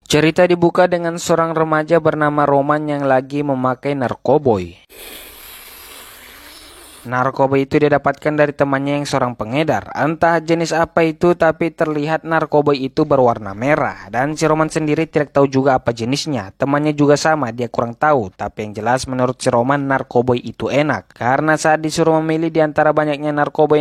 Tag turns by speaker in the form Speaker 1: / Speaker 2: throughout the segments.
Speaker 1: Cerita dibuka dengan seorang remaja bernama Roman yang lagi memakai narkoboy. Narkoba itu dia dapatkan dari temannya yang seorang pengedar. Entah jenis apa itu, tapi terlihat narkoba itu berwarna merah. Dan si Roman sendiri tidak tahu juga apa jenisnya. Temannya juga sama, dia kurang tahu. Tapi yang jelas menurut si Roman, narkoba itu enak. Karena saat disuruh memilih di antara banyaknya narkoba,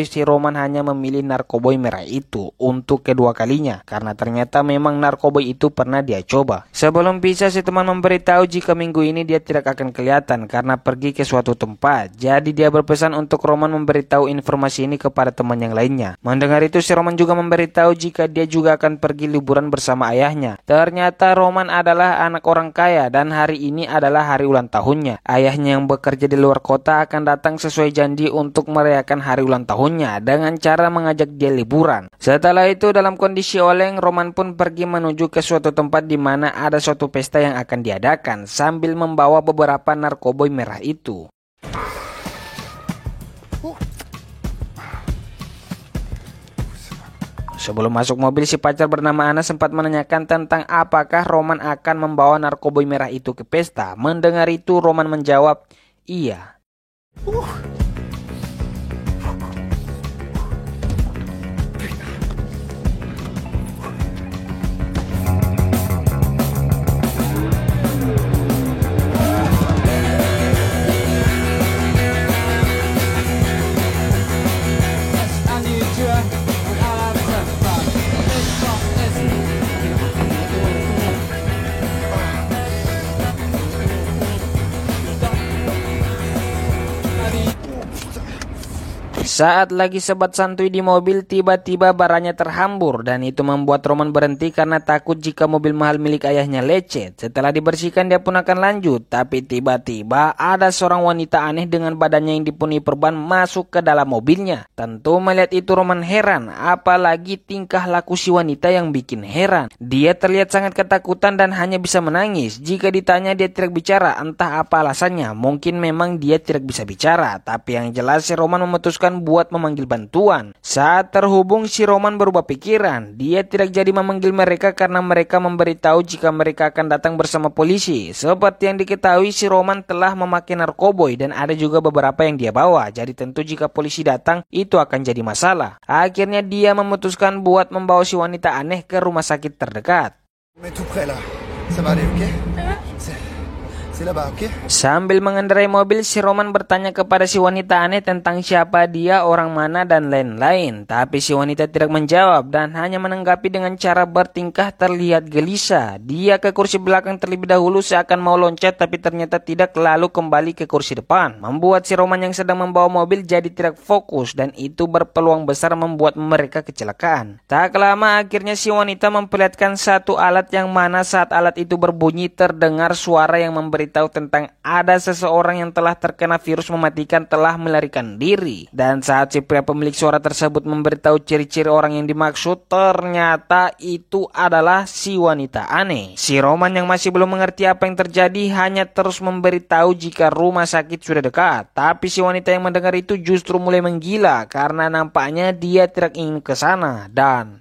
Speaker 1: si Roman hanya memilih narkoba merah itu untuk kedua kalinya. Karena ternyata memang narkoba itu pernah dia coba. Sebelum bisa, si teman memberitahu jika minggu ini dia tidak akan kelihatan karena pergi ke suatu tempat. Jadi dia berpesan untuk Roman memberitahu informasi ini kepada teman yang lainnya. Mendengar itu, si Roman juga memberitahu jika dia juga akan pergi liburan bersama ayahnya. Ternyata Roman adalah anak orang kaya dan hari ini adalah hari ulang tahunnya. Ayahnya yang bekerja di luar kota akan datang sesuai janji untuk merayakan hari ulang tahunnya dengan cara mengajak dia liburan. Setelah itu, dalam kondisi oleng, Roman pun pergi menuju ke suatu tempat di mana ada suatu pesta yang akan diadakan sambil membawa beberapa narkoboy merah itu. Sebelum masuk mobil, si pacar bernama Ana sempat menanyakan tentang apakah Roman akan membawa narkoboy merah itu ke pesta. Mendengar itu, Roman menjawab, iya. Saat lagi sebat santuy di mobil, tiba-tiba baranya terhambur dan itu membuat Roman berhenti karena takut jika mobil mahal milik ayahnya lecet. Setelah dibersihkan, dia pun akan lanjut, tapi tiba-tiba ada seorang wanita aneh dengan badannya yang dipenuhi perban masuk ke dalam mobilnya. Tentu melihat itu Roman heran, apalagi tingkah laku si wanita yang bikin heran. Dia terlihat sangat ketakutan dan hanya bisa menangis. Jika ditanya, dia tidak bicara, entah apa alasannya. Mungkin memang dia tidak bisa bicara, tapi yang jelas si Roman memutuskan buat memanggil bantuan. Saat terhubung, si Roman berubah pikiran. Dia tidak jadi memanggil mereka karena mereka memberitahu jika mereka akan datang bersama polisi. Seperti yang diketahui, si Roman telah memakai narkoboy dan ada juga beberapa yang dia bawa. Jadi tentu jika polisi datang, itu akan jadi masalah. Akhirnya dia memutuskan buat membawa si wanita aneh ke rumah sakit terdekat. Sambil mengendarai mobil, si Roman bertanya kepada si wanita aneh tentang siapa dia, orang mana, dan lain-lain. Tapi si wanita tidak menjawab dan hanya menanggapi dengan cara bertingkah terlihat gelisah. Dia ke kursi belakang terlebih dahulu seakan mau loncat, tapi ternyata tidak, lalu kembali ke kursi depan. Membuat si Roman yang sedang membawa mobil jadi tidak fokus dan itu berpeluang besar membuat mereka kecelakaan. Tak lama akhirnya si wanita memperlihatkan satu alat yang mana saat alat itu berbunyi terdengar suara yang memberitahu tentang ada seseorang yang telah terkena virus mematikan telah melarikan diri. Dan saat si pria pemilik suara tersebut memberitahu ciri-ciri orang yang dimaksud, ternyata itu adalah si wanita aneh. Si Roman yang masih belum mengerti apa yang terjadi hanya terus memberitahu jika rumah sakit sudah dekat. Tapi si wanita yang mendengar itu justru mulai menggila karena nampaknya dia tidak ingin ke sana dan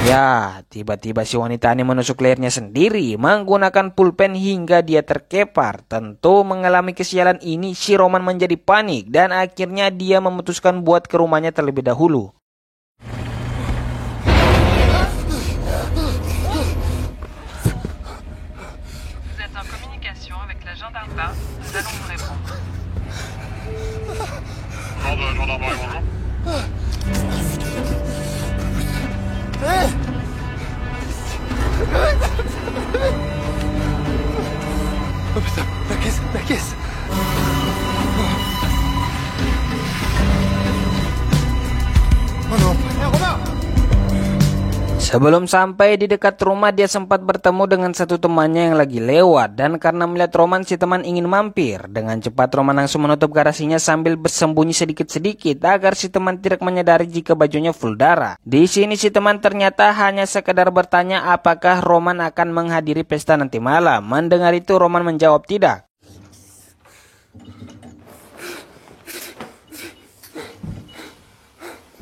Speaker 1: ya, tiba-tiba si wanita ini menusuk lehernya sendiri menggunakan pulpen hingga dia terkepar. Tentu mengalami kesialan ini, si Roman menjadi panik dan akhirnya dia memutuskan buat ke rumahnya terlebih dahulu.
Speaker 2: Oh putain, la caisse. Oh non. Romain!
Speaker 1: Sebelum sampai di dekat rumah, dia sempat bertemu dengan satu temannya yang lagi lewat. Dan karena melihat Roman, si teman ingin mampir. Dengan cepat Roman langsung menutup garasinya sambil bersembunyi sedikit-sedikit agar si teman tidak menyadari jika bajunya full darah. Di sini si teman ternyata hanya sekedar bertanya apakah Roman akan menghadiri pesta nanti malam. Mendengar itu Roman menjawab tidak.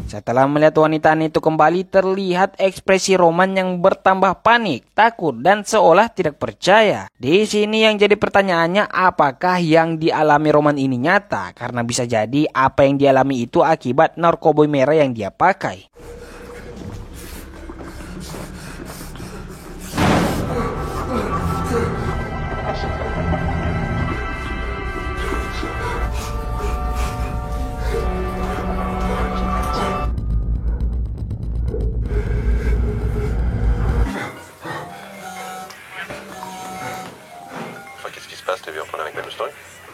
Speaker 1: Setelah melihat wanita aneh itu kembali, terlihat ekspresi Roman yang bertambah panik, takut, dan seolah tidak percaya. Di sini yang jadi pertanyaannya, apakah yang dialami Roman ini nyata? Karena bisa jadi apa yang dialami itu akibat narkoboy merah yang dia pakai.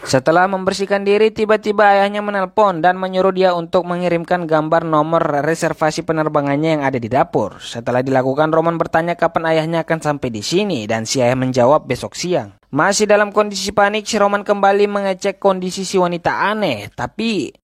Speaker 1: Setelah membersihkan diri, tiba-tiba ayahnya menelpon dan menyuruh dia untuk mengirimkan gambar nomor reservasi penerbangannya yang ada di dapur. Setelah dilakukan, Roman bertanya kapan ayahnya akan sampai di sini dan si ayah menjawab besok siang. Masih dalam kondisi panik, si Roman kembali mengecek kondisi si wanita aneh, tapi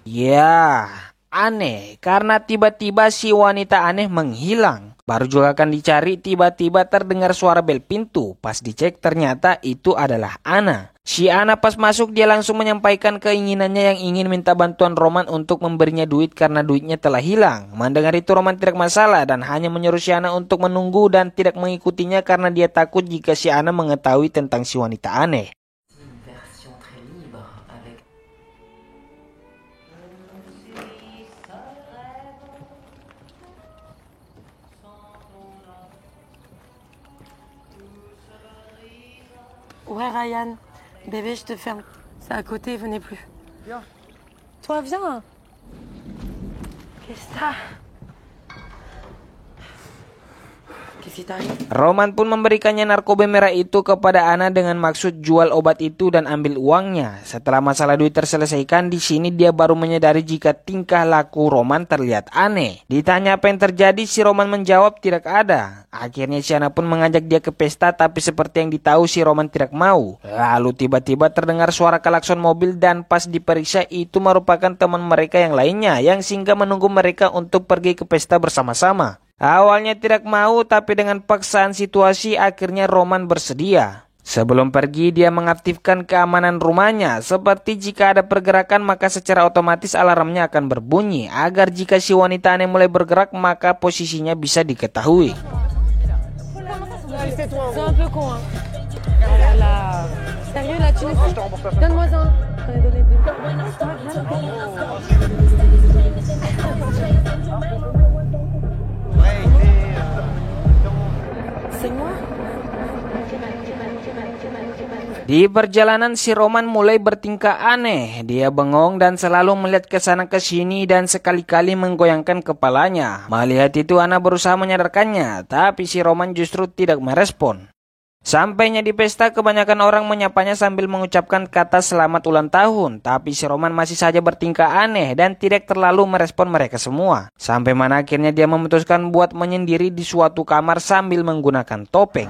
Speaker 1: ya, aneh karena tiba-tiba si wanita aneh menghilang. Baru juga akan dicari, tiba-tiba terdengar suara bel pintu. Pas dicek ternyata itu adalah Ana. Si Ana pas masuk dia langsung menyampaikan keinginannya yang ingin minta bantuan Roman untuk memberinya duit karena duitnya telah hilang. Mendengar itu Roman tidak masalah dan hanya menyuruh si Ana untuk menunggu dan tidak mengikutinya karena dia takut jika si Ana mengetahui tentang si wanita aneh.
Speaker 3: Ouais, Ryan. Bébé, je te ferme. C'est à côté, venez plus.
Speaker 2: Viens.
Speaker 3: Toi, viens. Qu'est-ce que t'as? Qu'est-ce qui t'arrive?
Speaker 1: Roman pun memberikannya narkoba merah itu kepada Ana dengan maksud jual obat itu dan ambil uangnya. Setelah masalah duit terselesaikan, di sini dia baru menyadari jika tingkah laku Roman terlihat aneh. Ditanya apa yang terjadi, si Roman menjawab tidak ada. Akhirnya si Ana pun mengajak dia ke pesta, tapi seperti yang ditahu si Roman tidak mau. Lalu tiba-tiba terdengar suara klakson mobil dan pas diperiksa itu merupakan teman mereka yang lainnya yang singgah menunggu mereka untuk pergi ke pesta bersama-sama. Awalnya tidak mau, tapi dengan paksaan situasi akhirnya Roman bersedia. Sebelum pergi dia mengaktifkan keamanan rumahnya, seperti jika ada pergerakan maka secara otomatis alarmnya akan berbunyi, agar jika si wanita aneh mulai bergerak maka posisinya bisa diketahui.
Speaker 3: C'est un peu con, hein. Oh là là. Sérieux, là, tu me fous? Donne-moi un. J'en ai donné deux. C'est moi?
Speaker 1: Di perjalanan si Roman mulai bertingkah aneh. Dia bengong dan selalu melihat ke sana ke sini dan sekali-kali menggoyangkan kepalanya. Melihat itu Ana berusaha menyadarkannya, tapi si Roman justru tidak merespon. Sampainya di pesta, kebanyakan orang menyapanya sambil mengucapkan kata selamat ulang tahun, tapi si Roman masih saja bertingkah aneh dan tidak terlalu merespon mereka semua. Sampai mana akhirnya dia memutuskan buat menyendiri di suatu kamar sambil menggunakan topeng.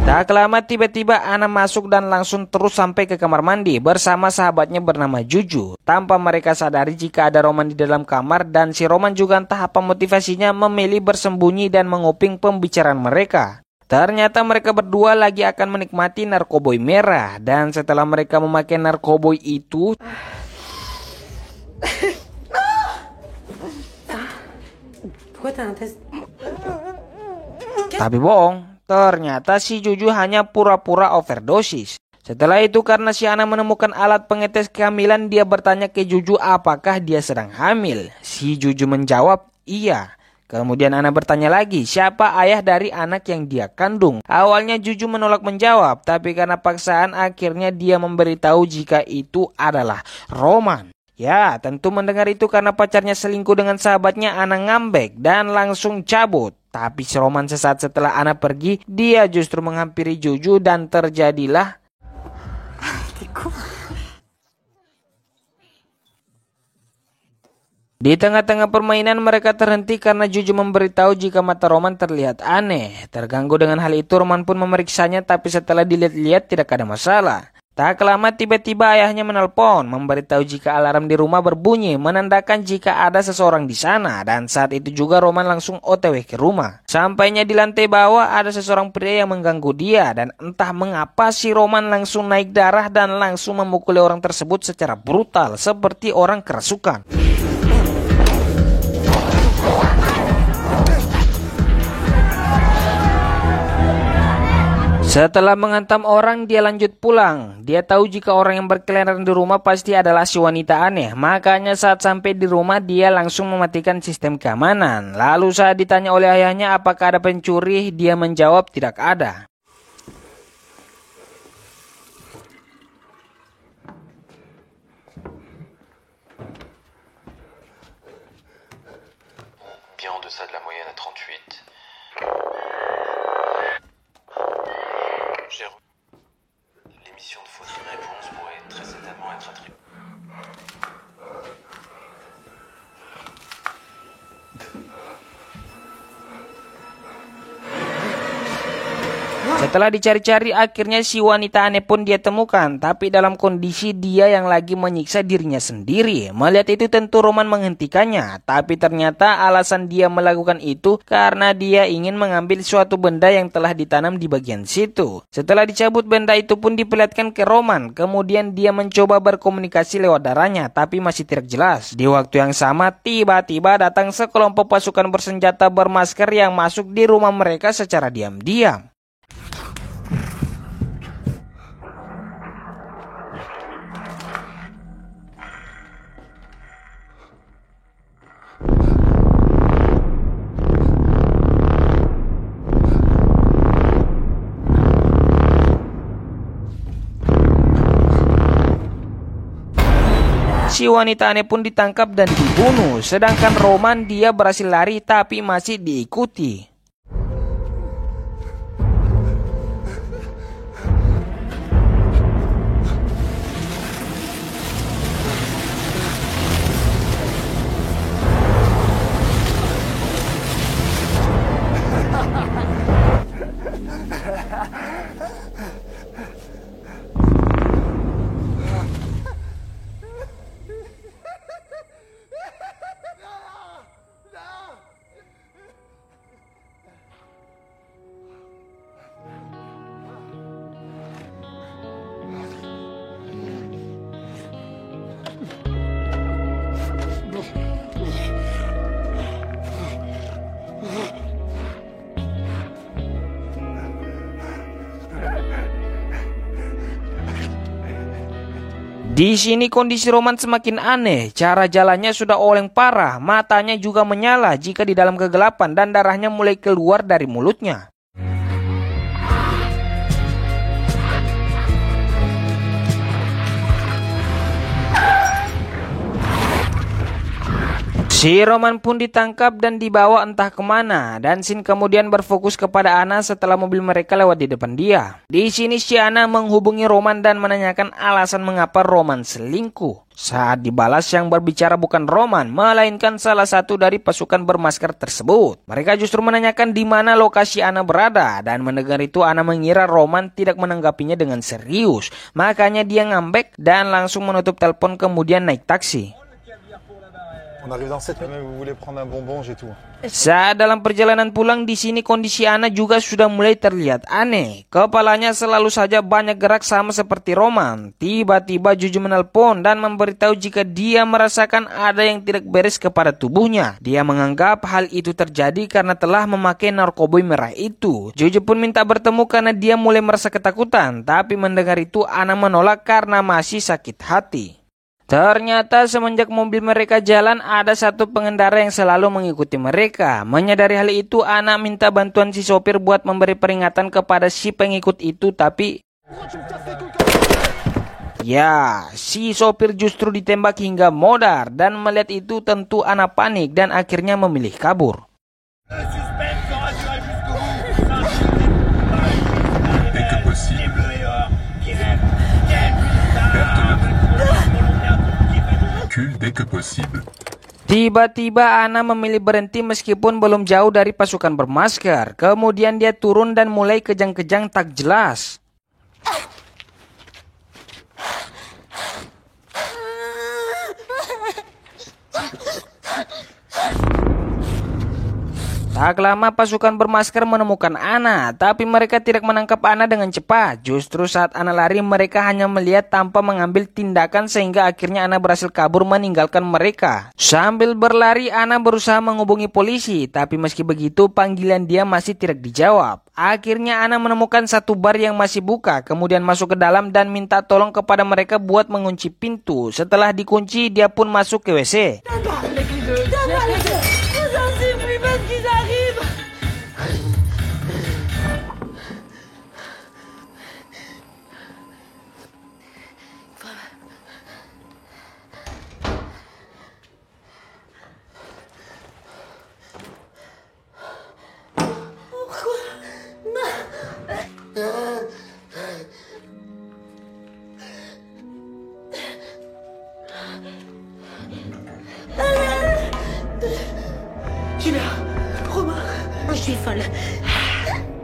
Speaker 1: Tak lama tiba-tiba Ana masuk dan langsung terus sampai ke kamar mandi bersama sahabatnya bernama Juju. Tanpa mereka sadari jika ada Roman di dalam kamar dan si Roman juga entah apa motivasinya memilih bersembunyi dan menguping pembicaraan mereka. Ternyata mereka berdua lagi akan menikmati narkoboy merah dan setelah mereka memakai narkoboy itu... Tapi bohong. Ternyata si Juju hanya pura-pura overdosis. Setelah itu karena si Ana menemukan alat pengetes kehamilan, dia bertanya ke Juju apakah dia sedang hamil. Si Juju menjawab iya. Kemudian Ana bertanya lagi siapa ayah dari anak yang dia kandung. Awalnya Juju menolak menjawab, tapi karena paksaan akhirnya dia memberitahu jika itu adalah Roman. Ya, tentu mendengar itu karena pacarnya selingkuh dengan sahabatnya, Ana ngambek dan langsung cabut. Tapi si Roman sesaat setelah Ana pergi, dia justru menghampiri Juju dan terjadilah... Di tengah-tengah permainan mereka terhenti karena Juju memberitahu jika mata Roman terlihat aneh. Terganggu dengan hal itu, Roman pun memeriksanya, tapi setelah dilihat-lihat tidak ada masalah. Tak lama tiba-tiba ayahnya menelpon, memberitahu jika alarm di rumah berbunyi, menandakan jika ada seseorang di sana. Dan saat itu juga Roman langsung OTW ke rumah. Sampainya di lantai bawah ada seseorang pria yang mengganggu dia. Dan entah mengapa si Roman langsung naik darah dan langsung memukuli orang tersebut secara brutal, seperti orang kerasukan. Setelah menghantam orang, dia lanjut pulang. Dia tahu jika orang yang berkeliaran di rumah pasti adalah si wanita aneh. Makanya saat sampai di rumah, dia langsung mematikan sistem keamanan. Lalu saat ditanya oleh ayahnya apakah ada pencuri, dia menjawab tidak ada.
Speaker 4: Bien en deçà de la moyenne à 38. L'émission de fausses réponses pourrait très certainement être attribuée.
Speaker 1: Setelah dicari-cari, akhirnya si wanita aneh pun dia temukan, tapi dalam kondisi dia yang lagi menyiksa dirinya sendiri. Melihat itu tentu Roman menghentikannya, tapi ternyata alasan dia melakukan itu karena dia ingin mengambil suatu benda yang telah ditanam di bagian situ. Setelah dicabut, benda itu pun diperlihatkan ke Roman, kemudian dia mencoba berkomunikasi lewat darahnya, tapi masih tidak jelas. Di waktu yang sama, tiba-tiba datang sekelompok pasukan bersenjata bermasker yang masuk di rumah mereka secara diam-diam. Si wanita aneh pun ditangkap dan dibunuh, sedangkan Roman dia berhasil lari tapi masih diikuti. Di sini kondisi Roman semakin aneh, cara jalannya sudah oleng parah, matanya juga menyala jika di dalam kegelapan dan darahnya mulai keluar dari mulutnya. Si Roman pun ditangkap dan dibawa entah kemana, dan scene kemudian berfokus kepada Anna setelah mobil mereka lewat di depan dia. Di sini si Anna menghubungi Roman dan menanyakan alasan mengapa Roman selingkuh. Saat dibalas yang berbicara bukan Roman, melainkan salah satu dari pasukan bermasker tersebut. Mereka justru menanyakan di mana lokasi Anna berada, dan mendengar itu Anna mengira Roman tidak menanggapinya dengan serius. Makanya dia ngambek dan langsung menutup telepon kemudian naik taksi.
Speaker 2: On arrive dans 7 minutes. Vous voulez prendre un bonbon, j'ai tout.
Speaker 1: Saat dalam perjalanan pulang di sini kondisi Anna juga sudah mulai terlihat aneh. Kepalanya selalu saja banyak gerak sama seperti Roman. Tiba-tiba Juju menelpon dan memberitahu jika dia merasakan ada yang tidak beres kepada tubuhnya. Dia menganggap hal itu terjadi karena telah memakai narkoboy merah itu. Juju pun minta bertemu karena dia mulai merasa ketakutan. Tapi mendengar itu Anna menolak karena masih sakit hati. Ternyata semenjak mobil mereka jalan ada satu pengendara yang selalu mengikuti mereka. Menyadari hal itu Anna minta bantuan si sopir buat memberi peringatan kepada si pengikut itu, tapi ya, si sopir justru ditembak hingga modar. Dan melihat itu tentu Anna panik dan akhirnya memilih kabur. Tiba-tiba Anna memilih berhenti meskipun belum jauh dari pasukan bermasker. Kemudian dia turun dan mulai kejang-kejang tak jelas. Tak lama pasukan bermasker menemukan Ana, tapi mereka tidak menangkap Ana dengan cepat. Justru saat Ana lari, mereka hanya melihat tanpa mengambil tindakan sehingga akhirnya Ana berhasil kabur meninggalkan mereka. Sambil berlari, Ana berusaha menghubungi polisi, tapi meski begitu panggilan dia masih tidak dijawab. Akhirnya Ana menemukan satu bar yang masih buka, kemudian masuk ke dalam dan minta tolong kepada mereka buat mengunci pintu. Setelah dikunci, dia pun masuk ke WC.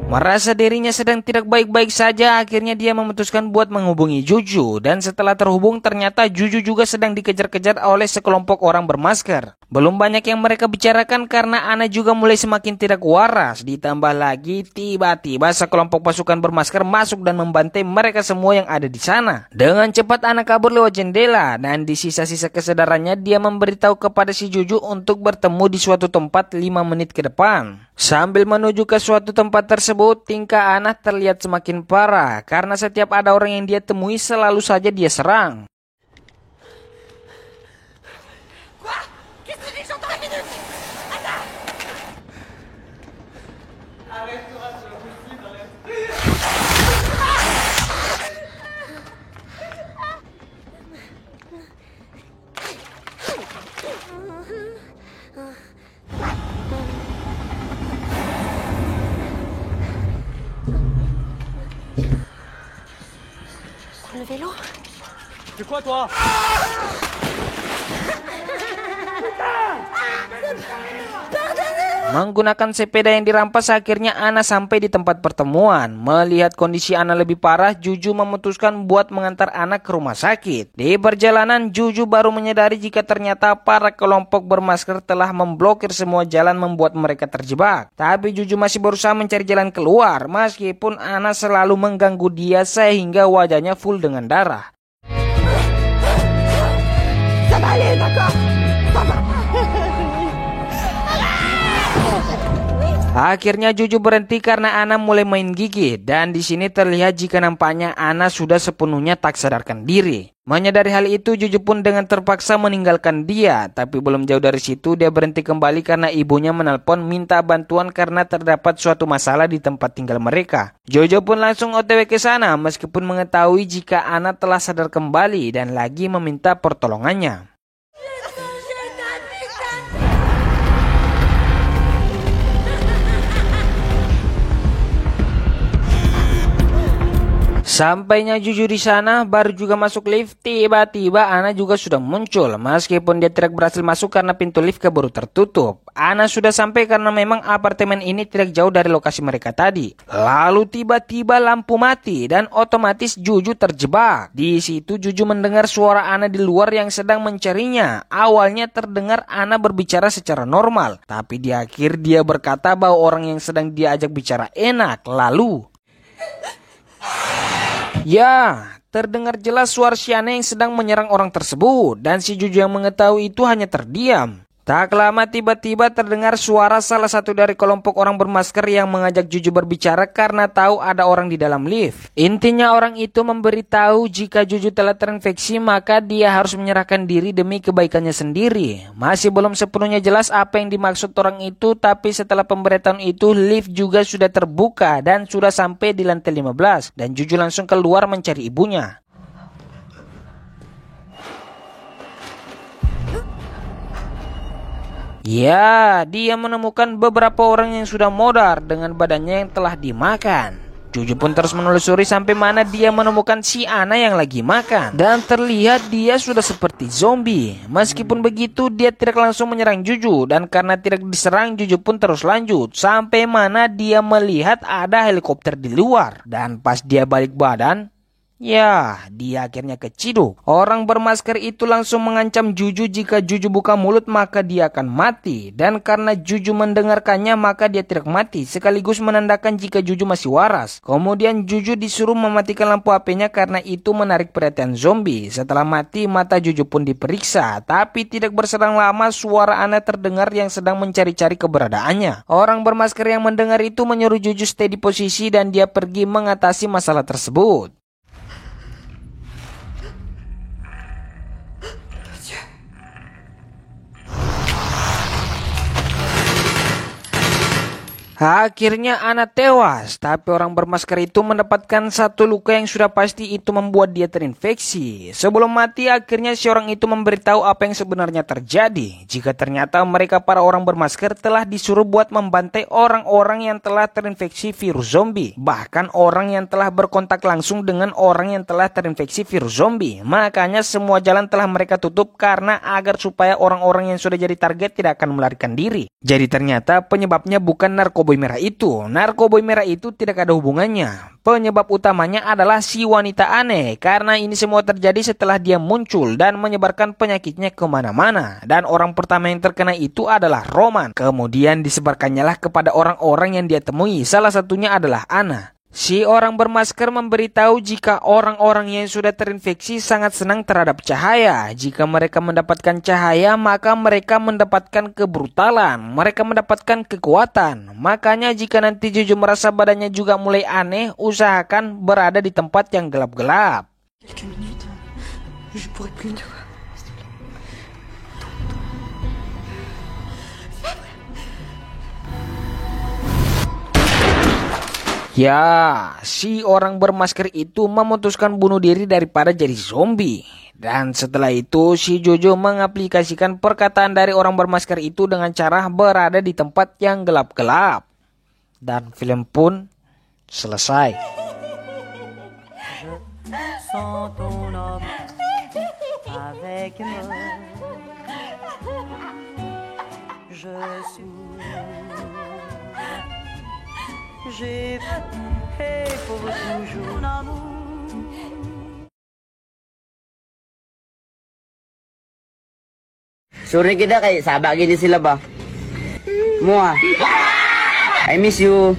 Speaker 1: Merasa dirinya sedang tidak baik-baik saja, akhirnya dia memutuskan buat menghubungi Juju. Dan setelah terhubung, ternyata Juju juga sedang dikejar-kejar oleh sekelompok orang bermasker. Belum banyak yang mereka bicarakan karena Ana juga mulai semakin tidak waras. Ditambah lagi, tiba-tiba sekelompok pasukan bermasker masuk dan membantai mereka semua yang ada di sana. Dengan cepat Ana kabur lewat jendela, dan di sisa-sisa kesadarannya dia memberitahu kepada si Juju untuk bertemu di suatu tempat 5 menit ke depan. Sambil menuju ke suatu tempat tersebut, tingkah Ana terlihat semakin parah karena setiap ada orang yang dia temui selalu saja dia serang.
Speaker 3: Le vélo?
Speaker 2: C'est quoi toi?
Speaker 1: Menggunakan sepeda yang dirampas, akhirnya Ana sampai di tempat pertemuan. Melihat kondisi Ana lebih parah, Juju memutuskan buat mengantar Ana ke rumah sakit. Di perjalanan, Juju baru menyadari jika ternyata para kelompok bermasker telah memblokir semua jalan membuat mereka terjebak. Tapi Juju masih berusaha mencari jalan keluar, meskipun Ana selalu mengganggu dia sehingga wajahnya full dengan darah. Akhirnya Juju berhenti karena Ana mulai main gigit, dan di sini terlihat jika nampaknya Ana sudah sepenuhnya tak sadarkan diri. Menyadari hal itu, Juju pun dengan terpaksa meninggalkan dia, tapi belum jauh dari situ dia berhenti kembali karena ibunya menelpon minta bantuan karena terdapat suatu masalah di tempat tinggal mereka. Juju pun langsung OTW ke sana meskipun mengetahui jika Ana telah sadar kembali dan lagi meminta pertolongannya. Sampainya Juju di sana, baru juga masuk lift, tiba-tiba Ana juga sudah muncul. Meskipun dia tidak berhasil masuk karena pintu lift keburu tertutup. Ana sudah sampai karena memang apartemen ini tidak jauh dari lokasi mereka tadi. Lalu tiba-tiba lampu mati dan otomatis Juju terjebak. Di situ Juju mendengar suara Ana di luar yang sedang mencarinya. Awalnya terdengar Ana berbicara secara normal, tapi di akhir dia berkata bahwa orang yang sedang dia ajak bicara enak. Lalu ya, terdengar jelas suara Siana yang sedang menyerang orang tersebut, dan si Juju yang mengetahui itu hanya terdiam. Tak lama tiba-tiba terdengar suara salah satu dari kelompok orang bermasker yang mengajak Juju berbicara karena tahu ada orang di dalam lift. Intinya orang itu memberitahu jika Juju telah terinfeksi maka dia harus menyerahkan diri demi kebaikannya sendiri. Masih belum sepenuhnya jelas apa yang dimaksud orang itu, tapi setelah pemberitahuan itu lift juga sudah terbuka dan sudah sampai di lantai 15 dan Juju langsung keluar mencari ibunya. Ya, dia menemukan beberapa orang yang sudah modar dengan badannya yang telah dimakan. Juju pun terus menelusuri sampai mana dia menemukan si Ana yang lagi makan. Dan terlihat dia sudah seperti zombie. Meskipun begitu, dia tidak langsung menyerang Juju. Dan karena tidak diserang, Juju pun terus lanjut. Sampai mana dia melihat ada helikopter di luar. Dan pas dia balik badan, Ya, dia akhirnya keciduk. Orang bermasker itu langsung mengancam Juju jika Juju buka mulut maka dia akan mati. Dan karena Juju mendengarkannya maka dia tidak mati, sekaligus menandakan jika Juju masih waras. Kemudian Juju disuruh mematikan lampu HP-nya karena itu menarik perhatian zombie. Setelah mati, mata Juju pun diperiksa. Tapi tidak berselang lama suara aneh terdengar yang sedang mencari-cari keberadaannya. Orang bermasker yang mendengar itu menyuruh Juju stay di posisi dan dia pergi mengatasi masalah tersebut. Akhirnya Ana tewas, tapi orang bermasker itu mendapatkan satu luka yang sudah pasti itu membuat dia terinfeksi. Sebelum mati, akhirnya si orang itu memberitahu apa yang sebenarnya terjadi. Jika ternyata mereka para orang bermasker telah disuruh buat membantai orang-orang yang telah terinfeksi virus zombie. Bahkan orang yang telah berkontak langsung dengan orang yang telah terinfeksi virus zombie. Makanya semua jalan telah mereka tutup karena agar supaya orang-orang yang sudah jadi target tidak akan melarikan diri. Jadi ternyata penyebabnya bukan narkoboy merah itu. Narkoboy merah itu tidak ada hubungannya. Penyebab utamanya adalah si wanita aneh. Karena ini semua terjadi setelah dia muncul dan menyebarkan penyakitnya kemana-mana. Dan orang pertama yang terkena itu adalah Roman. Kemudian disebarkannya lah kepada orang-orang yang dia temui. Salah satunya adalah Ana. Si orang bermasker memberitahu jika orang-orang yang sudah terinfeksi sangat senang terhadap cahaya. Jika mereka mendapatkan cahaya, maka mereka mendapatkan kebrutalan. Mereka mendapatkan kekuatan. Makanya jika nanti Juju merasa badannya juga mulai aneh, usahakan berada di tempat yang gelap-gelap. Ya, si orang bermasker itu memutuskan bunuh diri daripada jadi zombie. Dan setelah itu, si Jojo mengaplikasikan perkataan dari orang bermasker itu dengan cara berada di tempat yang gelap-gelap. Dan film pun selesai.
Speaker 5: Sore kita kayak sahabat gini sila ba? Mua. I miss you.